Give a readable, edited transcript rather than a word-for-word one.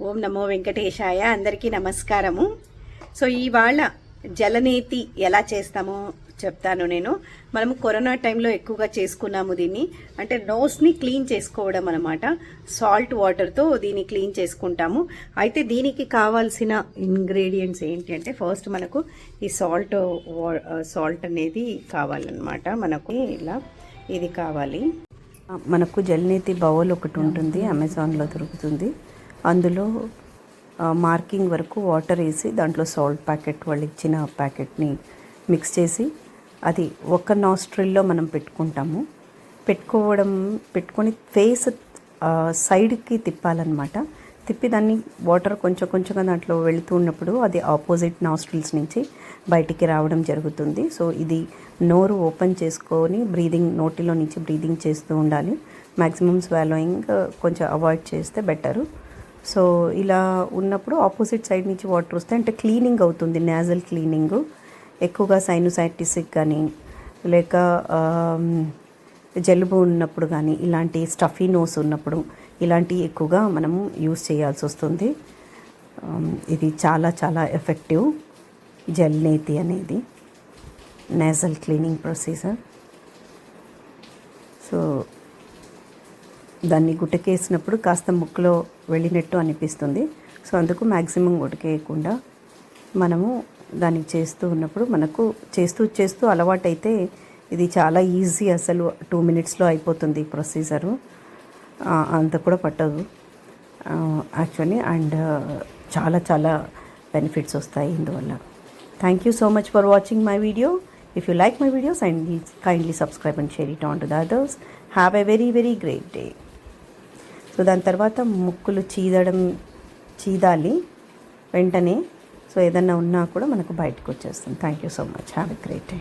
ఓం నమో వెంకటేశాయ. అందరికీ నమస్కారము. సో ఇవాళ జలనేతి ఎలా చేస్తామో చెప్తాను నేను. మనము కరోనా టైంలో ఎక్కువగా చేసుకున్నాము దీన్ని. అంటే నోస్ని క్లీన్ చేసుకోవడం అనమాట. సాల్ట్ వాటర్తో దీన్ని క్లీన్ చేసుకుంటాము. అయితే దీనికి కావాల్సిన ఇంగ్రీడియంట్స్ ఏంటి అంటే, ఫస్ట్ మనకు ఈ సాల్ట్ అనేది కావాలన్నమాట. మనకు ఇలా ఇది కావాలి. మనకు జలనేతి బౌల్ ఒకటి ఉంటుంది, అమెజాన్లో దొరుకుతుంది. అందులో మార్కింగ్ వరకు వాటర్ వేసి దాంట్లో సాల్ట్ ప్యాకెట్, వాళ్ళు ఇచ్చిన ప్యాకెట్ని మిక్స్ చేసి అది ఒక నాస్ట్రిల్లో మనం పెట్టుకొని ఫేస్ సైడ్కి తిప్పాలన్నమాట. తిప్పి దాన్ని వాటర్ కొంచెం కొంచెంగా దాంట్లో వెళుతూ ఉన్నప్పుడు అది ఆపోజిట్ నాస్ట్రిల్స్ నుంచి బయటికి రావడం జరుగుతుంది. సో ఇది నోరు ఓపెన్ చేసుకొని నోటిలో నుంచి బ్రీదింగ్ చేస్తూ ఉండాలి. మ్యాక్సిమం స్వాలోయింగ్ కొంచెం అవాయిడ్ చేస్తే బెటరు. సో ఇలా ఉన్నప్పుడు ఆపోజిట్ సైడ్ నుంచి వాటర్ వస్తే అంటే క్లీనింగ్ అవుతుంది, నేజల్ క్లీనింగ్. ఎక్కువగా సైనోసైటిస్కి కానీ లేక జలుబు ఉన్నప్పుడు కానీ, ఇలాంటి స్టఫీ నోస్ ఉన్నప్పుడు ఇలాంటివి ఎక్కువగా మనము యూస్ చేయాల్సి వస్తుంది. ఇది చాలా చాలా ఎఫెక్టివ్ జలనేతి అనేది నేజల్ క్లీనింగ్ ప్రొసీజర్. సో దాన్ని గుట్టకేసినప్పుడు కాస్త ముక్కులో వెళ్ళినట్టు అనిపిస్తుంది. సో అందుకు మ్యాక్సిమం గుట్టకేయకుండా మనము దాన్ని చేస్తూ ఉన్నప్పుడు మనకు చేస్తూ అలవాటైతే ఇది చాలా ఈజీ. అసలు 2 minutesలో అయిపోతుంది ఈ ప్రొసీజరు. అంత కూడా పట్టదు యాక్చువల్లీ. అండ్ చాలా చాలా బెనిఫిట్స్ వస్తాయి ఇందువల్ల. Thank you so much for watching my video. If you like my videos and kindly subscribe and share it on to the others. Have a very very great day. So దాని తర్వాత ముక్కులు చీదాలి వెంటనే. So ఏదన్నా ఉన్నా కూడా మనకు బయటకు వచ్చేస్తుంది. Thank you so much. Have a great day.